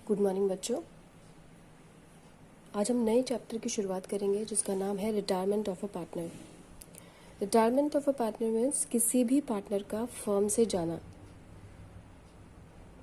Good morning बच्चों। आज हम नए चैप्टर की शुरुआत करेंगे जिसका नाम है retirement of a partner. Retirement of a partner means किसी भी पार्टनर का फर्म से जाना,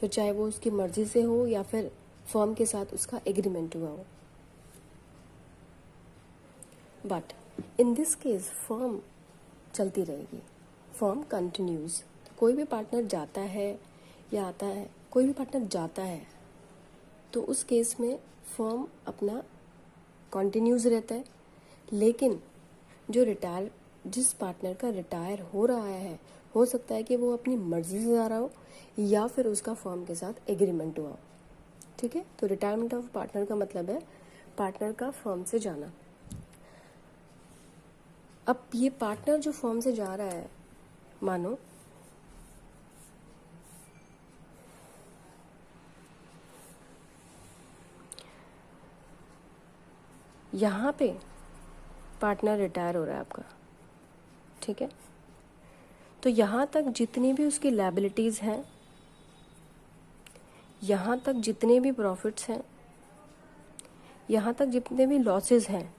फिर चाहे वो उसकी मर्जी से हो या फिर फर्म के साथ उसका एग्रीमेंट हुआ हो। But in this case firm चलती रहेगी, फर्म कंटिन्यूज। कोई भी पार्टनर जाता है या आता है, कोई भी पार्टनर जाता है तो उस केस में फर्म अपना कंटिन्यूज रहता है। लेकिन जिस पार्टनर का रिटायर हो रहा है, हो सकता है कि वो अपनी मर्जी से जा रहा हो या फिर उसका फर्म के साथ एग्रीमेंट हुआ हो। ठीक है, तो रिटायरमेंट ऑफ पार्टनर का मतलब है पार्टनर का फर्म से जाना। अब ये पार्टनर जो फर्म से जा रहा है, मानो यहाँ पे पार्टनर रिटायर हो रहा है आपका, ठीक है, तो यहाँ तक जितनी भी उसकी लायबिलिटीज़ हैं, यहाँ तक जितने भी प्रॉफिट्स हैं, यहाँ तक जितने भी लॉसेस हैं,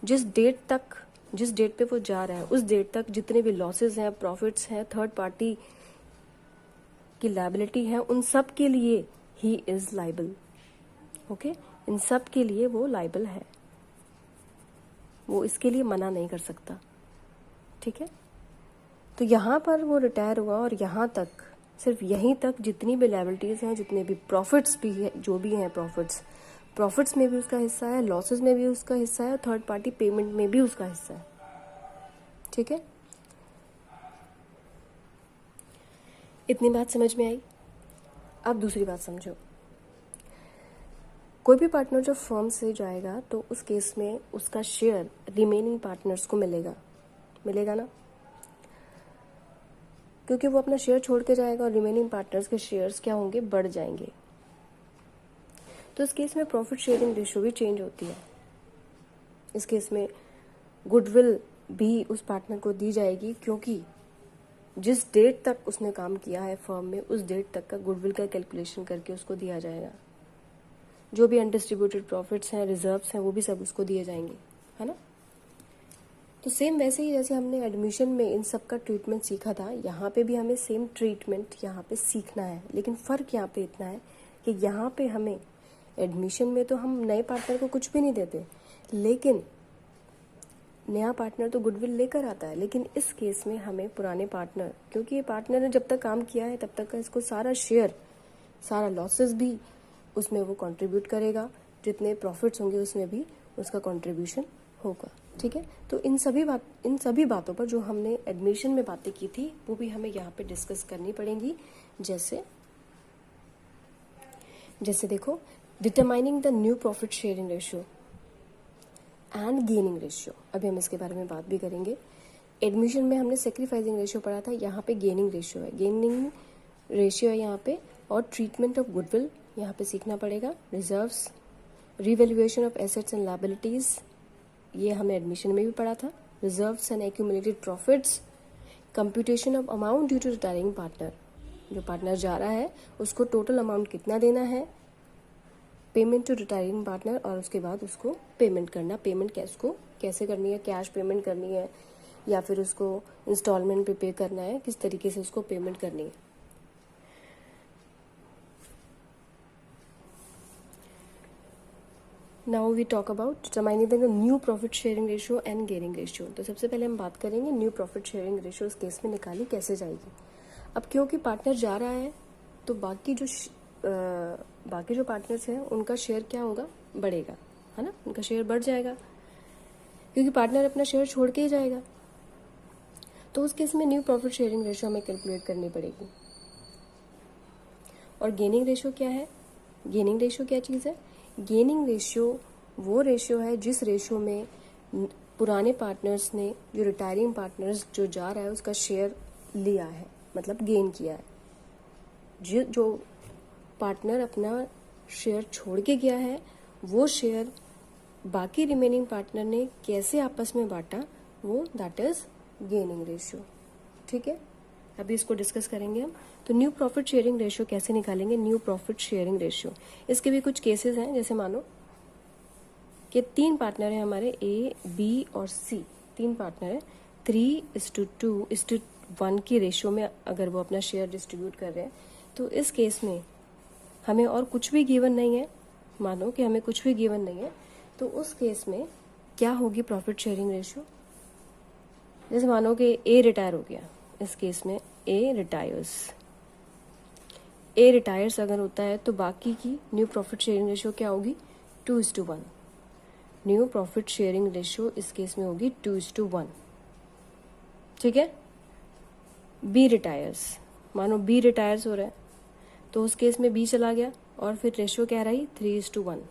जिस डेट पे वो जा रहा है उस डेट तक जितने भी लॉसेस हैं, प्रॉफिट्स हैं, थर्ड पार्टी की लायबिलिटी है, उन सब के लिए ही इज लाइबल। ओके, इन सब के लिए वो लाइबल है, वो इसके लिए मना नहीं कर सकता। ठीक है, तो यहाँ पर वो रिटायर हुआ और यहाँ तक, सिर्फ यहीं तक जितनी भी लायबिलिटीज़ हैं, जितने भी प्रॉफिट्स भी है, जो भी हैं प्रॉफिट्स में भी उसका हिस्सा है, लॉसेस में भी उसका हिस्सा है और थर्ड पार्टी पेमेंट में भी उसका हिस्सा है। ठीक है, इतनी बात समझ में आई। अब दूसरी बात समझो। कोई भी पार्टनर जो फर्म से जाएगा तो उस केस में उसका शेयर रिमेनिंग पार्टनर्स को मिलेगा ना, क्योंकि वो अपना शेयर छोड़ के जाएगा और रिमेनिंग पार्टनर्स के शेयर्स क्या होंगे, बढ़ जाएंगे। तो इस केस में प्रॉफिट शेयरिंग रेशियो भी चेंज होती है। इस केस में गुडविल भी उस पार्टनर को दी जाएगी, क्योंकि जिस डेट तक उसने काम किया है फर्म में, उस डेट तक का गुडविल का कैलकुलेशन करके उसको दिया जाएगा। जो भी अनडिस्ट्रीब्यूटेड प्रॉफिट्स हैं, रिजर्व्स हैं, वो भी सब उसको दिए जाएंगे, है ना। तो सेम वैसे ही जैसे हमने एडमिशन में इन सब का ट्रीटमेंट सीखा था, यहाँ पे भी हमें सेम ट्रीटमेंट यहाँ पे सीखना है। लेकिन फ़र्क यहाँ पे इतना है कि यहाँ पे हमें एडमिशन में तो हम नए पार्टनर को कुछ भी नहीं देते, लेकिन नया पार्टनर तो गुडविल लेकर आता है। लेकिन इस केस में हमें पुराने पार्टनर, क्योंकि ये पार्टनर ने जब तक काम किया है तब तक का इसको सारा शेयर, सारा लॉसेस भी उसमें वो कंट्रीब्यूट करेगा, जितने प्रॉफिट्स होंगे उसमें भी उसका कंट्रीब्यूशन होगा। ठीक है, तो इन सभी बातों पर जो हमने एडमिशन में बातें की थी वो भी हमें यहाँ पे डिस्कस करनी पड़ेंगी। जैसे देखो, determining the new profit sharing ratio and gaining ratio, अभी हम इसके बारे में बात भी करेंगे। एडमिशन में हमने सेक्रीफाइसिंग रेशियो पढ़ा था, यहाँ पे गेनिंग रेशियो है यहाँ पे, और ट्रीटमेंट ऑफ गुडविल यहाँ पे सीखना पड़ेगा। Reserves, revaluation of assets and liabilities, ये हमने एडमिशन में भी पढ़ा था। Reserves and accumulated profits, computation of amount due to retiring partner, जो पार्टनर जा रहा है उसको टोटल अमाउंट कितना देना है, पेमेंट टू रिटायरिंग पार्टनर, और उसके बाद उसको पेमेंट करना। पेमेंट कैसे करनी है, कैश पेमेंट करनी है या फिर उसको इंस्टॉलमेंट पे करना है, किस तरीके से उसको पेमेंट करनी है। Now we talk about determining the new profit sharing ratio and gaining ratio. तो सबसे पहले हम बात करेंगे न्यू प्रॉफिट शेयरिंग रेशियो इस केस में निकाली कैसे जाएगी। अब क्योंकि पार्टनर जा रहा है तो बाकी जो पार्टनर्स हैं उनका शेयर क्या होगा, बढ़ेगा, है ना, उनका शेयर बढ़ जाएगा, क्योंकि पार्टनर अपना शेयर छोड़ के ही जाएगा। तो उस केस में न्यू प्रॉफिट शेयरिंग रेशियो हमें कैलकुलेट करनी पड़ेगी। और गेनिंग रेशियो क्या है, गेनिंग रेशियो क्या चीज़ है, गेनिंग रेशियो वो रेशियो है जिस रेशियो में पुराने पार्टनर्स ने, जो रिटायरिंग पार्टनर्स जो जा रहा है उसका शेयर लिया है, मतलब गेन किया है। जो पार्टनर अपना शेयर छोड़ के गया है वो शेयर बाकी रिमेनिंग पार्टनर ने कैसे आपस में बांटा, वो दैट इज गेनिंग रेशियो। ठीक है, अभी इसको डिस्कस करेंगे हम। तो न्यू प्रॉफिट शेयरिंग रेशियो कैसे निकालेंगे, न्यू प्रॉफिट शेयरिंग रेशियो। इसके भी कुछ केसेस हैं, जैसे मानो कि 3 पार्टनर हैं हमारे, ए बी और सी, 3 पार्टनर हैं, 3:2:1 की रेशियो में अगर वो अपना शेयर डिस्ट्रीब्यूट कर रहे हैं, तो इस केस में हमें और कुछ भी गिवन नहीं है, मानो कि हमें कुछ भी गिवन नहीं है, तो उस केस में क्या होगी प्रॉफिट शेयरिंग रेशियो। जैसे मानो कि ए रिटायर हो गया, इस केस में ए रिटायर्स अगर होता है तो बाकी की न्यू प्रॉफिट शेयरिंग रेशियो क्या होगी, 2:1। न्यू प्रॉफिट शेयरिंग रेशियो इस केस में होगी 2:1, ठीक है। बी रिटायर्स, मानो बी रिटायर्स हो रहा है, तो उस केस में बी चला गया और फिर रेशियो क्या रही, 3:1।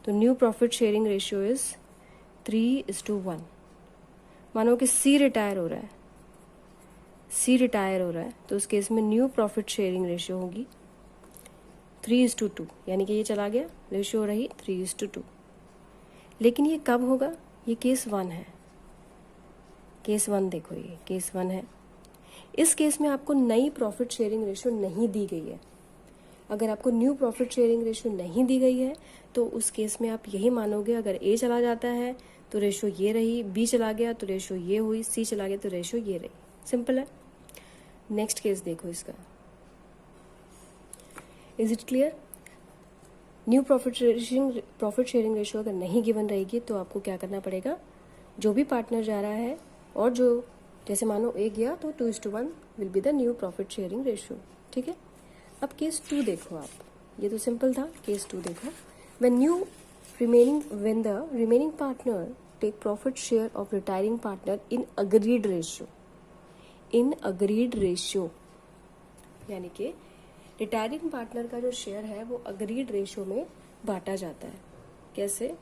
तो new profit sharing ratio is 3:1। मानो कि सी रिटायर हो रहा है, तो उस केस में न्यू प्रॉफिट शेयरिंग रेशियो होगी 3:2, यानी कि ये चला गया, रेशियो रही 3:2। लेकिन ये कब होगा, ये केस 1 है, केस 1 देखो, ये केस 1 है। इस केस में आपको नई प्रॉफिट शेयरिंग रेशियो नहीं दी गई है। अगर आपको न्यू प्रॉफिट शेयरिंग रेशियो नहीं दी गई है तो उस केस में आप यही मानोगे, अगर ए चला जाता है तो रेशियो ये रही, बी चला गया तो रेशियो ये हुई, सी चला गया तो रेशियो ये रही। सिंपल है। नेक्स्ट केस देखो इसका, is it clear. New profit sharing ratio अगर नहीं गिवन रहेगी तो आपको क्या करना पड़ेगा, जो भी पार्टनर जा रहा है और जो, जैसे मानो ए गया तो 2:1 will be the new profit sharing ratio, ठीक है। अब केस 2 देखो आप, ये तो सिंपल था। केस 2 देखो, when the remaining partner take profit share of retiring partner in agreed ratio, यानी कि रिटायरिंग पार्टनर का जो शेयर है वो अग्रीड रेशियो में बांटा जाता है। कैसे,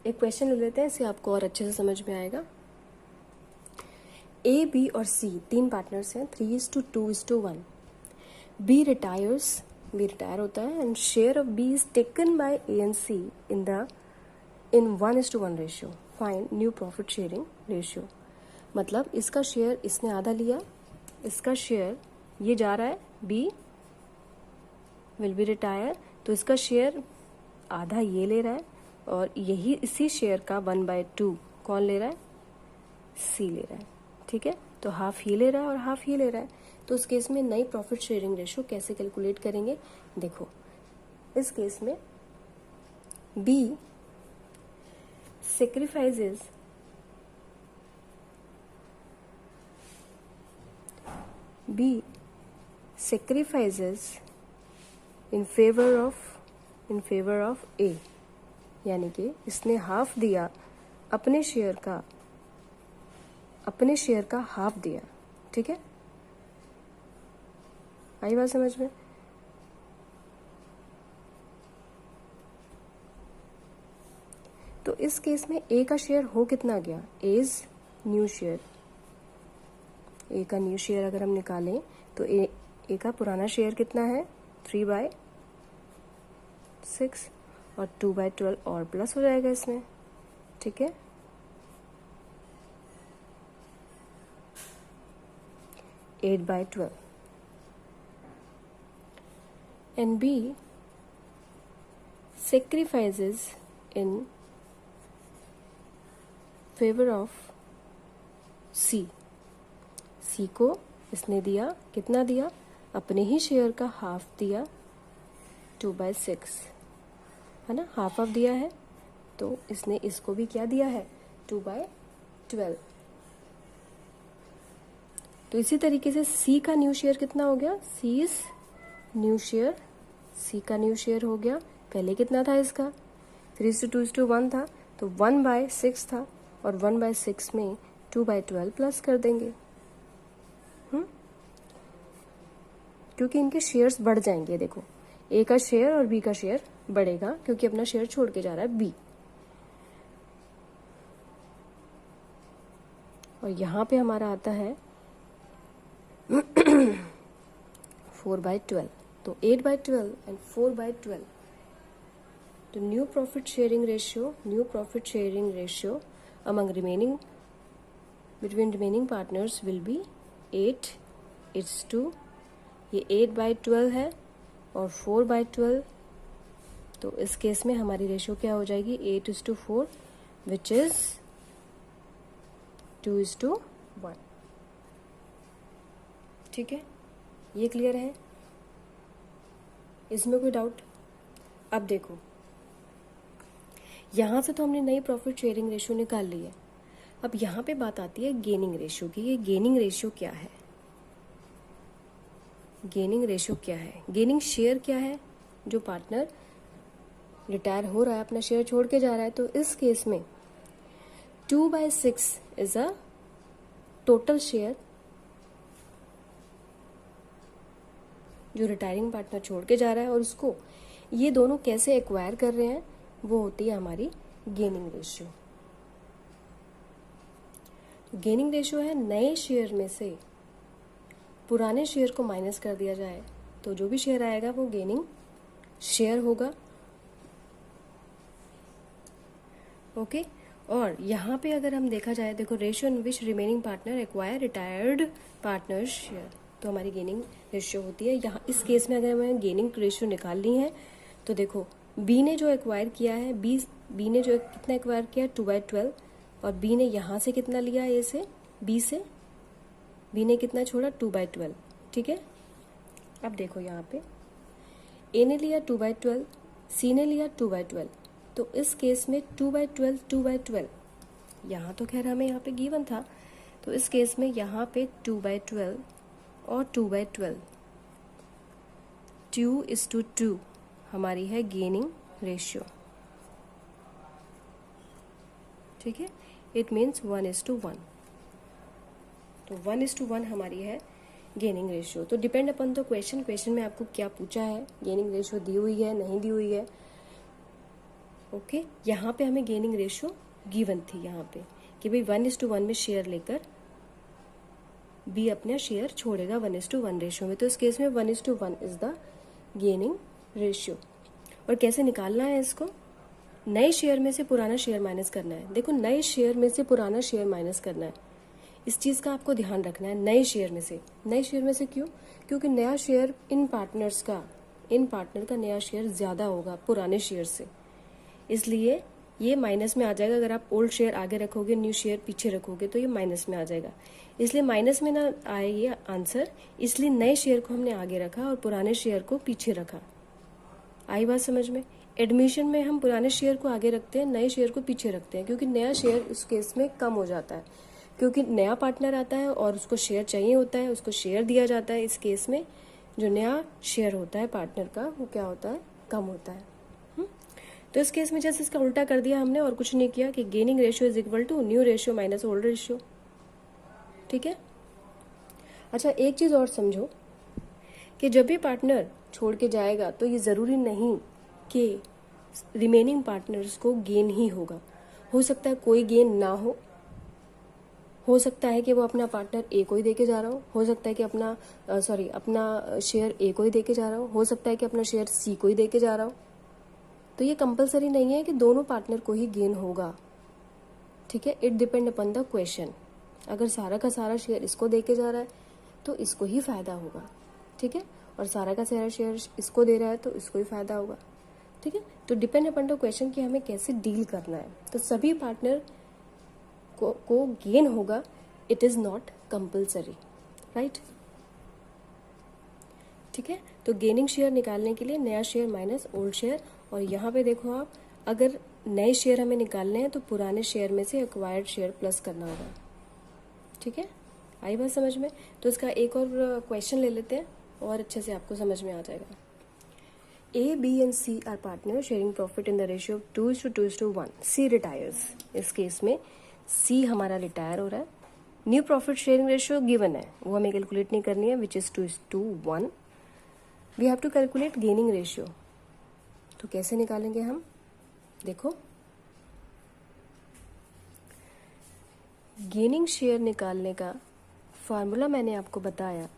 एक क्वेश्चन ले लेते हैं, इससे आपको और अच्छे से समझ में आएगा। ए बी और सी 3 पार्टनर्स हैं, 3:2:1। बी रिटायर होता है and share of B is taken by A and C in 1:1 ratio. Find new profit sharing ratio. मतलब इसका शेयर इसने आधा लिया, इसका शेयर ये जा रहा है, बी विल बी रिटायर, तो इसका शेयर आधा ये ले रहा है और यही इसी शेयर का 1/2 कौन ले रहा है, सी ले रहा है, ठीक है। तो हाफ ये ले रहा है और हाफ ये ले रहा है। तो उस केस में नई प्रॉफिट शेयरिंग रेशियो कैसे कैलकुलेट करेंगे, देखो इस केस में B sacrifices in favor of A, यानी कि इसने हाफ दिया, अपने शेयर का हाफ दिया, ठीक है। आई बात समझ में। तो इस केस में ए का शेयर हो कितना गया, एज न्यू शेयर। ए का न्यू शेयर अगर हम निकालें तो ए का पुराना शेयर कितना है, 3/6 और 2/12 और प्लस हो जाएगा इसमें, ठीक है। Eight by 12 and B sacrifices in favor of C। C को इसने दिया, कितना दिया, अपने ही शेयर का हाफ दिया, 2/6 है ना, हाफ दिया है, तो इसने इसको भी क्या दिया है, 2/12। तो इसी तरीके से C का न्यू शेयर कितना हो गया, C का न्यू शेयर हो गया, पहले कितना था इसका, 3:2:1 था, तो 1/6 था और 1/6 में 2/12 प्लस कर देंगे, क्योंकि इनके शेयर्स बढ़ जाएंगे। देखो ए का शेयर और बी का शेयर बढ़ेगा क्योंकि अपना शेयर छोड़ के जा रहा है बी, और यहां पे हमारा आता है 4/12, तो 8/12 एंड 4/12। तो new profit sharing ratio among remaining partners will be 8:2, ये 8/12 है और 4/12, तो इस केस में हमारी रेशियो क्या हो जाएगी 8:4 विच इज 2:1। ठीक है, ये क्लियर है, इसमें कोई डाउट? अब देखो, यहां से तो हमने नई प्रॉफिट शेयरिंग रेशियो निकाल ली है। अब यहां पे बात आती है गेनिंग रेशियो की। ये गेनिंग रेशियो क्या है? गेनिंग रेशियो क्या है? गेनिंग शेयर क्या है? जो पार्टनर रिटायर हो रहा है, अपना शेयर छोड़ के जा रहा है, तो इस केस में 2/6 इज अ टोटल शेयर जो रिटायरिंग पार्टनर छोड़ के जा रहा है, और उसको ये दोनों कैसे एक्वायर कर रहे हैं, वो होती है हमारी गेनिंग रेशियो। गेनिंग रेशियो है नए शेयर में से पुराने शेयर को माइनस कर दिया जाए तो जो भी शेयर आएगा वो गेनिंग शेयर होगा। ओके, और यहाँ पे अगर हम देखा जाए, देखो ratio in which remaining partner acquire retired partner share, तो हमारी गेनिंग रेशियो होती है। यहाँ इस केस में अगर हमें गेनिंग रेशियो निकालनी है तो देखो बी ने जो एक्वायर किया है, बी ने जो कितना एक्वायर किया 2/12, और बी ने यहाँ से कितना लिया, ए से बी से बी ने कितना छोड़ा 2/12। ठीक है, अब देखो यहाँ पे ए ने लिया 2/12, सी ने लिया 2/12, तो इस केस में 2/12 2/12, यहाँ तो खैर हमें यहाँ पे गिवन था, तो इस केस में यहाँ पे 2/12 और 2/12 2:2 हमारी है गेनिंग रेशियो। ठीक है, इट मीन्स 1:1, तो 1:1 हमारी है गेनिंग रेशियो। तो डिपेंड अपन द क्वेश्चन में आपको क्या पूछा है, गेनिंग रेशियो दी हुई है नहीं दी हुई है। ओके, यहाँ पे हमें गेनिंग रेशियो गिवन थी यहाँ पे कि भाई 1:1 में शेयर लेकर बी अपना शेयर छोड़ेगा 1:1 रेशियो में, तो इस केस में 1:1 इज द गेनिंग रेशियो। और कैसे निकालना है इसको? नए शेयर में से पुराना शेयर माइनस करना है। देखो, नए शेयर में से पुराना शेयर माइनस करना है, इस चीज का आपको ध्यान रखना है। नए शेयर में से, नए शेयर में से क्यों? क्योंकि नया शेयर इन पार्टनर का नया शेयर ज्यादा होगा पुराने शेयर से, इसलिए ये माइनस में आ जाएगा। अगर आप ओल्ड शेयर आगे रखोगे, न्यू शेयर पीछे रखोगे, तो ये माइनस में आ जाएगा। इसलिए माइनस में ना आए ये आंसर, इसलिए नए शेयर को हमने आगे रखा और पुराने शेयर को पीछे रखा। आई बात समझ में? एडमिशन में हम पुराने शेयर को आगे रखते हैं, नए शेयर को पीछे रखते हैं, क्योंकि नया शेयर उस केस में कम हो जाता है, क्योंकि नया पार्टनर आता है और उसको शेयर चाहिए होता है, उसको शेयर दिया जाता है। इस केस में जो नया शेयर होता है पार्टनर का, वो क्या होता है, कम होता है। तो इस केस में जैसे इसका उल्टा कर दिया हमने और कुछ नहीं किया कि gaining ratio is equal to new ratio minus old ratio. ठीक है, अच्छा एक चीज और समझो कि जब भी पार्टनर छोड़ के जाएगा तो ये जरूरी नहीं कि रिमेनिंग पार्टनर्स को गेन ही होगा। हो सकता है कोई गेन ना हो सकता है कि वो अपना पार्टनर ए को ही देके जा रहा हो सकता है कि अपना शेयर ए को ही देके जा रहा हो सकता है कि अपना शेयर सी को ही देके जा रहा हो। तो ये कंपलसरी नहीं है कि दोनों पार्टनर को ही गेन होगा। ठीक है, it depend upon the question. अगर सारा का सारा शेयर इसको देके जा रहा है तो इसको ही फायदा होगा। ठीक है, और सारा का सारा शेयर इसको दे रहा है तो इसको ही फायदा होगा। ठीक है, तो डिपेंड अपॉन द क्वेश्चन कि हमें कैसे डील करना है। तो सभी पार्टनर को गेन होगा, it is not compulsory, right? ठीक है, तो गेनिंग शेयर निकालने के लिए नया शेयर माइनस ओल्ड शेयर, और यहाँ पे देखो आप, अगर नए शेयर हमें निकालने हैं तो पुराने शेयर में से एक्वायर्ड शेयर प्लस करना होगा। ठीक है, आई बात समझ में? तो इसका एक और क्वेश्चन ले लेते हैं और अच्छे से आपको समझ में आ जाएगा। A, B and C are partners sharing profit in the ratio of 2:1. C retires. इस केस में C हमारा रिटायर हो रहा है। New profit sharing ratio given है, वो हमें कैलकुलेट नहीं करनी है, which is 2:1. We have to calculate gaining ratio. तो कैसे निकालेंगे हम? देखो, गेनिंग शेयर निकालने का फॉर्मूला मैंने आपको बताया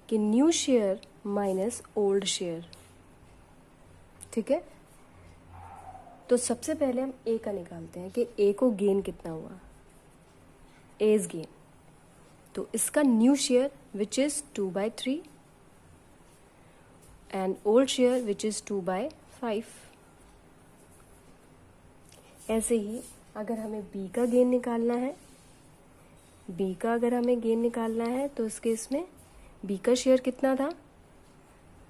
कि new share minus old share. ठीक है, तो सबसे पहले हम ए का निकालते हैं कि ए को गेन कितना हुआ। एज गेन तो इसका new share which is 2/3 and old share which is 2/5। ऐसे ही अगर हमें बी का गेन निकालना है, बी का अगर हमें गेन निकालना है तो इस केस में बी का शेयर कितना था,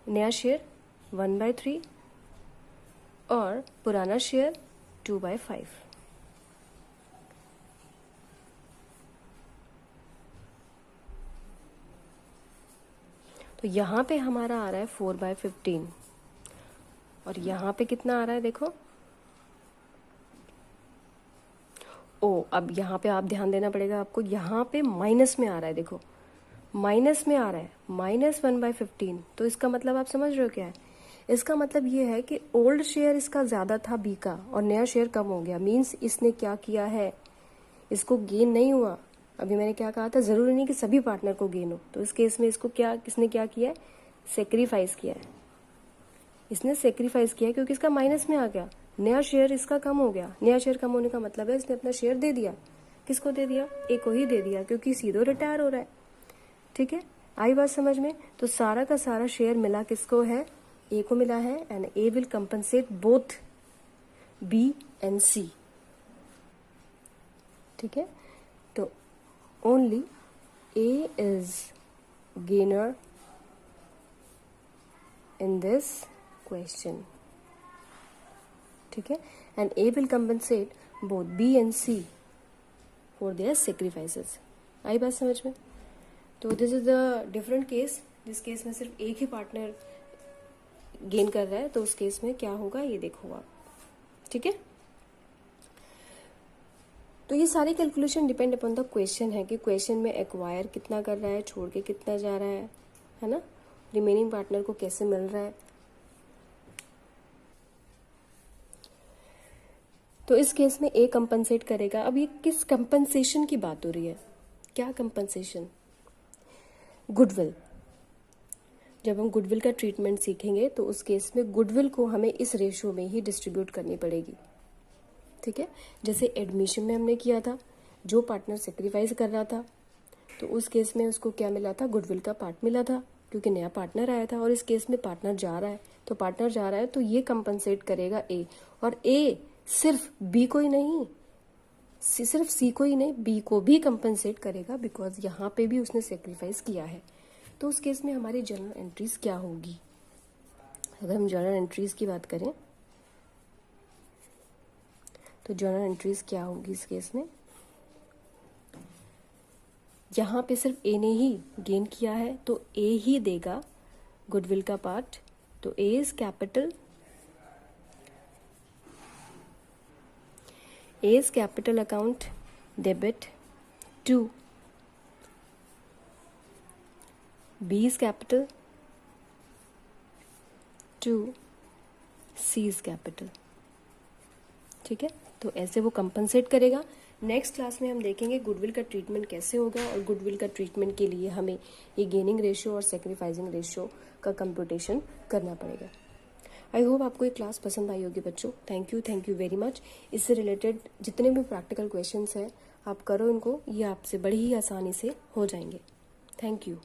नया शेयर 1/3 और पुराना शेयर 2/5। तो यहाँ पे हमारा आ रहा है 4/15 और यहाँ पे कितना आ रहा है देखो। अब यहाँ पे आप ध्यान देना पड़ेगा आपको, यहाँ पे माइनस में आ रहा है, देखो माइनस में आ रहा है, -1/15। तो इसका मतलब आप समझ रहे हो क्या है, इसका मतलब ये है कि ओल्ड शेयर इसका ज़्यादा था बी का और नया शेयर कम हो गया। मीन्स इसने क्या किया है, इसको गेन नहीं हुआ। अभी मैंने क्या कहा था, ज़रूरी नहीं कि सभी पार्टनर को गेन हो। तो इस केस में इसको किसने क्या किया है, सेक्रीफाइस किया है। इसने सेक्रीफाइस किया क्योंकि इसका माइनस में आ गया, नया शेयर इसका कम हो गया। नया शेयर कम होने का मतलब है इसने अपना शेयर दे दिया। किसको दे दिया, ए को ही दे दिया, क्योंकि सीधो रिटायर हो रहा है। ठीक है, आई बात समझ में। तो सारा का सारा शेयर मिला किसको है, ए को मिला है। And A will compensate both B and C. ठीक है, तो only A is gainer in this question. ठीक है, and A will compensate both B and C for their sacrifices. आई बात समझ में। तो this is the different case, जिस केस में सिर्फ एक ही पार्टनर गेन कर रहा है। तो उस केस में क्या होगा ये देखो आप। ठीक है, तो ये सारी calculation depend upon the question है कि क्वेश्चन में एक्वायर कितना कर रहा है, छोड़ के कितना जा रहा है ना, रिमेनिंग पार्टनर को कैसे मिल रहा है। तो इस केस में ए कंपनसेट करेगा। अब ये किस कंपनसेशन की बात हो रही है, क्या कंपनसेशन, गुडविल। जब हम गुडविल का ट्रीटमेंट सीखेंगे तो उस केस में गुडविल को हमें इस रेशियो में ही डिस्ट्रीब्यूट करनी पड़ेगी। ठीक है, जैसे एडमिशन में हमने किया था, जो पार्टनर सेक्रीफाइस कर रहा था तो उस केस में उसको क्या मिला था, गुडविल का पार्ट मिला था, क्योंकि नया पार्टनर आया था। और इस केस में पार्टनर जा रहा है, तो पार्टनर जा रहा है तो ये कंपनसेट करेगा ए। और ए सिर्फ बी को ही नहीं, सिर्फ सी को ही नहीं, बी को भी कंपनसेट करेगा, बिकॉज यहाँ पे भी उसने सेक्रीफाइस किया है। तो उस केस में हमारी जर्नल एंट्रीज क्या होगी, अगर हम जर्नल एंट्रीज की बात करें तो जर्नल एंट्रीज क्या होगी इस केस में। यहाँ पे सिर्फ ए ने ही गेन किया है तो ए ही देगा गुडविल का पार्ट। तो A is capital, A's capital account debit to B's capital to C's capital। ठीक है, तो ऐसे वो कंपनसेट करेगा। नेक्स्ट क्लास में हम देखेंगे गुडविल का ट्रीटमेंट कैसे होगा, और गुडविल का ट्रीटमेंट के लिए हमें ये गेनिंग रेशियो और सेक्रीफाइसिंग रेशियो का कंप्यूटेशन करना पड़ेगा। आई होप आपको ये क्लास पसंद आई होगी बच्चों। Thank you very much. इससे रिलेटेड जितने भी प्रैक्टिकल क्वेश्चंस हैं आप करो इनको, ये आपसे बड़ी ही आसानी से हो जाएंगे। Thank you.